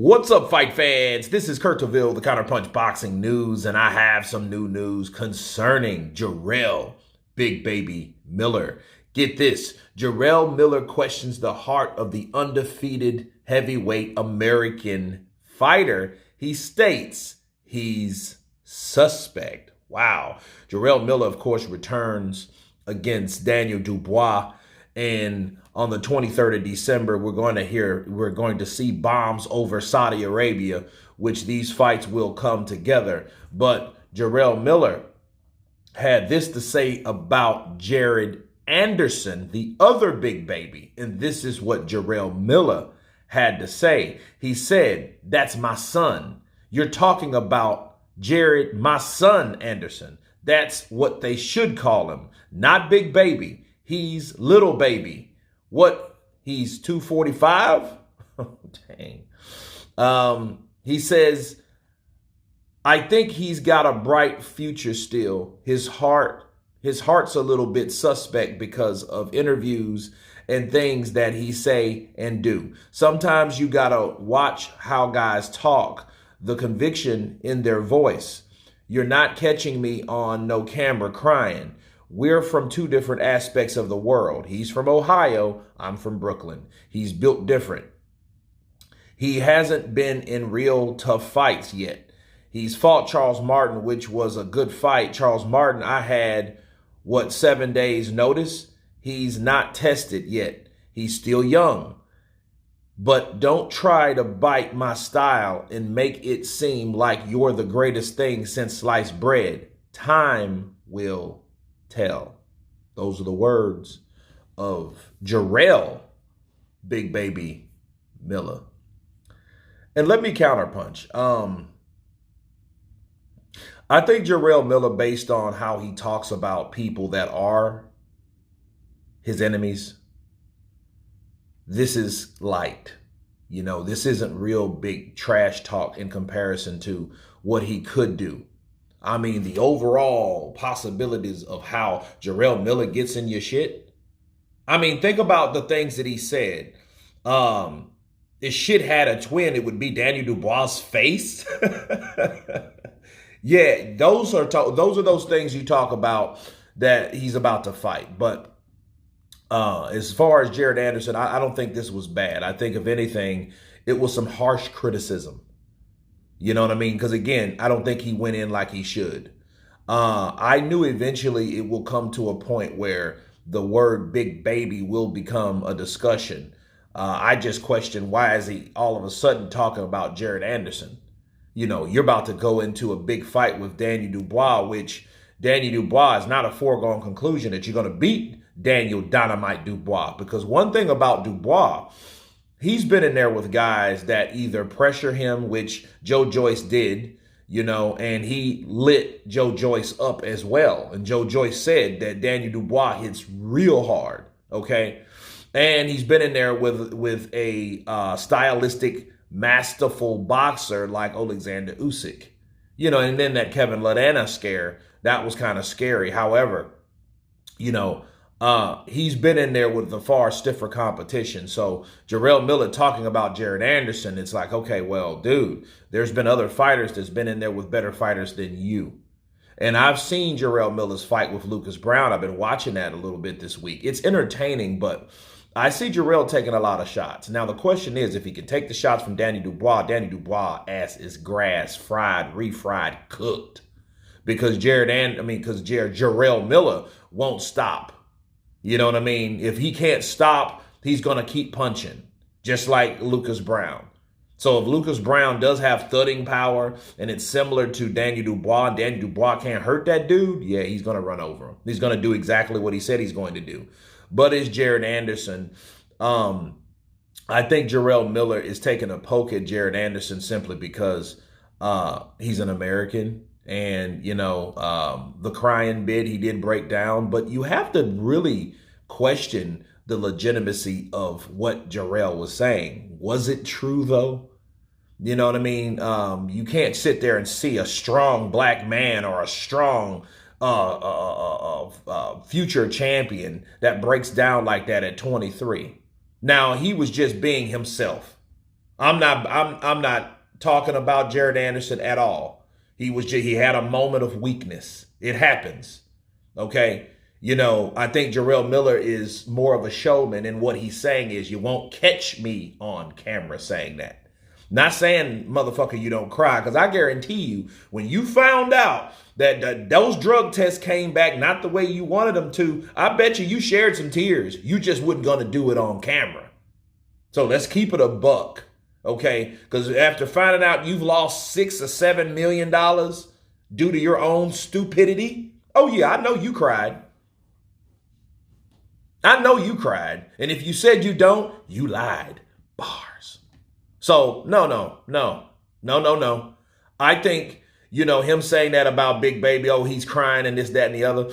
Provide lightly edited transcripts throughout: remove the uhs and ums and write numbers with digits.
What's up, fight fans? This is Kurt Taville, the Counterpunch Boxing News, and I have some new news concerning Jarrell Big Baby Miller. Get this, Jarrell Miller questions the heart of the undefeated heavyweight American fighter. He states he's suspect. Wow. Jarrell Miller, of course, returns against Daniel Dubois, and on the 23rd of December, we're going to see bombs over Saudi Arabia, which these fights will come together. But Jarrell Miller had this to say about Jared Anderson, the other big baby. And this is what Jarrell Miller had to say. He said, "That's my son. You're talking about Jared, my son, Anderson. That's what they should call him. Not big baby. He's little baby. What? He's 245? Oh, dang. He says, I think he's got a bright future still. His heart's a little bit suspect because of interviews and things that he say and do. Sometimes you gotta watch how guys talk, the conviction in their voice. You're not catching me on no camera crying. We're from two different aspects of the world. He's from Ohio. I'm from Brooklyn. He's built different. He hasn't been in real tough fights yet. He's fought Charles Martin, which was a good fight. Charles Martin, I had, 7 days notice? He's not tested yet. He's still young. But don't try to bite my style and make it seem like you're the greatest thing since sliced bread. Time will tell." Those are the words of Jarrell Big Baby Miller. And let me counterpunch. I think Jarrell Miller, based on how he talks about people that are his enemies, this is light. This isn't real big trash talk in comparison to what he could do. I mean, the overall possibilities of how Jarrell Miller gets in your shit. I mean, think about the things that he said. If shit had a twin, it would be Daniel Dubois' face. Yeah, those are those things you talk about that he's about to fight. But as far as Jared Anderson, I don't think this was bad. I think, if anything, it was some harsh criticism. You know what I mean? Because, again, I don't think he went in like he should. I knew eventually it will come to a point where the word big baby will become a discussion. I just question, why is he all of a sudden talking about Jared Anderson? You're about to go into a big fight with Daniel Dubois, which Daniel Dubois is not a foregone conclusion that you're going to beat Daniel Dynamite Dubois. Because one thing about Dubois, he's been in there with guys that either pressure him, which Joe Joyce did, and he lit Joe Joyce up as well. And Joe Joyce said that Daniel Dubois hits real hard, okay? And he's been in there with a stylistic, masterful boxer like Alexander Usyk. And then that Kevin Ladana scare, that was kind of scary. However, he's been in there with the far stiffer competition. So Jarrell Miller talking about Jared Anderson, it's like, okay, well, dude, there's been other fighters that's been in there with better fighters than you. And I've seen Jarrell Miller's fight with Lucas Brown. I've been watching that a little bit this week. It's entertaining, but I see Jarrell taking a lot of shots. Now, the question is, if he can take the shots from Daniel Dubois' ass is grass, fried, refried, cooked. Because Jarrell Miller won't stop. You know what I mean? If he can't stop, he's going to keep punching, just like Lucas Brown. So if Lucas Brown does have thudding power and it's similar to Daniel Dubois, and Daniel Dubois can't hurt that dude, yeah, he's going to run over him. He's going to do exactly what he said he's going to do. But it's Jared Anderson. I think Jarrell Miller is taking a poke at Jared Anderson simply because he's an American. And, the crying bit, he did break down. But you have to really question the legitimacy of what Jarrell was saying. Was it true, though? You know what I mean? You can't sit there and see a strong black man or a strong future champion that breaks down like that at 23. Now, he was just being himself. I'm not talking about Jared Anderson at all. He had a moment of weakness. It happens. Okay. I think Jarrell Miller is more of a showman, and what he's saying is, you won't catch me on camera saying that. Not saying, motherfucker, you don't cry, because I guarantee you, when you found out that those drug tests came back not the way you wanted them to, I bet you shared some tears. You just wasn't going to do it on camera. So let's keep it a buck, okay? Because after finding out you've lost $6 or $7 million due to your own stupidity, oh yeah, I know you cried. I know you cried. And if you said you don't, you lied. Bars. So no. I think, him saying that about Big Baby, oh, he's crying and this, that, and the other,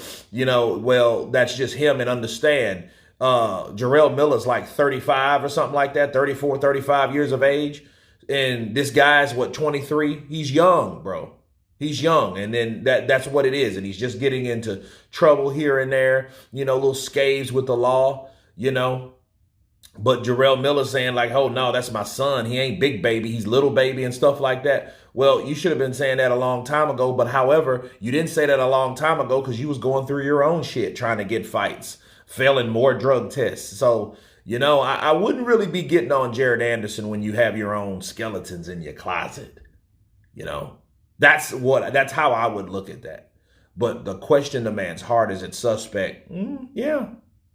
well, that's just him. And understand, Jarrell Miller's like 35 or something like that, 34, 35 years of age. And this guy's 23? He's young, bro. He's young, and then that's what it is. And he's just getting into trouble here and there, little scaves with the law, But Jarrell Miller saying like, oh, no, that's my son. He ain't Big Baby. He's Little Baby and stuff like that. Well, you should have been saying that a long time ago. But however, you didn't say that a long time ago because you was going through your own shit, trying to get fights, failing more drug tests. So, I wouldn't really be getting on Jared Anderson when you have your own skeletons in your closet, That's how I would look at that. But the question the man's heart, is it suspect? Yeah.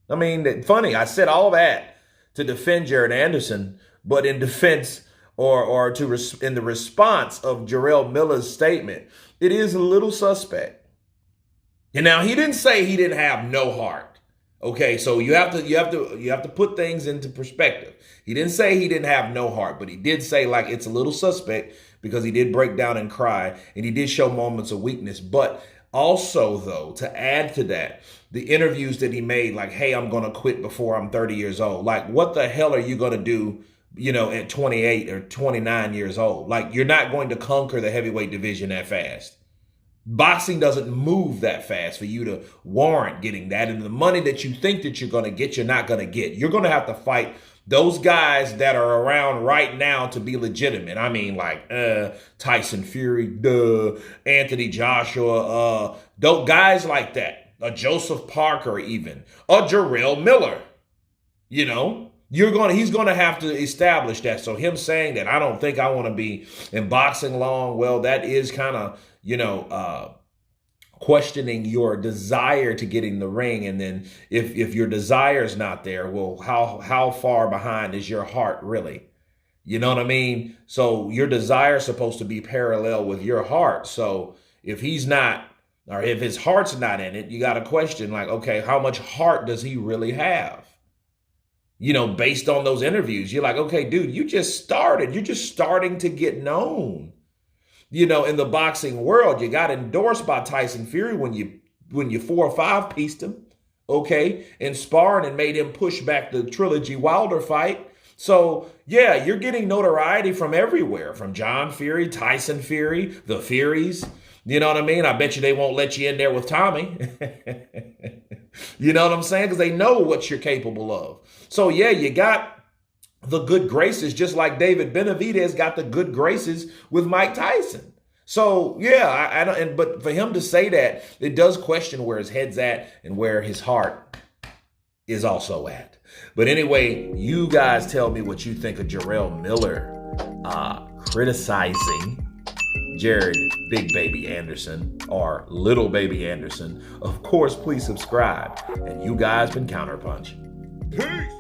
I mean, funny. I said all that to defend Jared Anderson, but in defense in the response of Jarrell Miller's statement, it is a little suspect. And now he didn't say he didn't have no heart. Okay, so you have to put things into perspective. He didn't say he didn't have no heart, but he did say like it's a little suspect because he did break down and cry, and he did show moments of weakness. But also, though, to add to that, the interviews that he made, like, hey, I'm going to quit before I'm 30 years old. Like, what the hell are you going to do, at 28 or 29 years old? Like, you're not going to conquer the heavyweight division that fast. Boxing doesn't move that fast for you to warrant getting that. And the money that you think that you're going to get, you're not going to get. You're going to have to fight those guys that are around right now to be legitimate. I mean, like Tyson Fury, Anthony Joshua, those guys like that. A Joseph Parker, even a Jarrell Miller. He's going to have to establish that. So him saying that I don't think I want to be in boxing long, well, that is kind of, questioning your desire to get in the ring. And then if your desire is not there, well, how far behind is your heart really? You know what I mean? So your desire is supposed to be parallel with your heart. So if he's not, or if his heart's not in it, you got to question like, okay, how much heart does he really have? Based on those interviews, you're like, okay, dude, you just started. You're just starting to get known. In the boxing world, you got endorsed by Tyson Fury when you 4 or 5 pieced him, okay, in sparring and made him push back the Trilogy Wilder fight. So, yeah, you're getting notoriety from everywhere, from John Fury, Tyson Fury, the Furies. You know what I mean? I bet you they won't let you in there with Tommy. You know what I'm saying? Because they know what you're capable of. So, yeah, you got the good graces, just like David Benavidez got the good graces with Mike Tyson. So, yeah, but for him to say that, it does question where his head's at and where his heart is also at. But anyway, you guys tell me what you think of Jarrell Miller criticizing Jared Big Baby Anderson or Little Baby Anderson. Of course, please subscribe. And you guys been Counterpunch. Peace!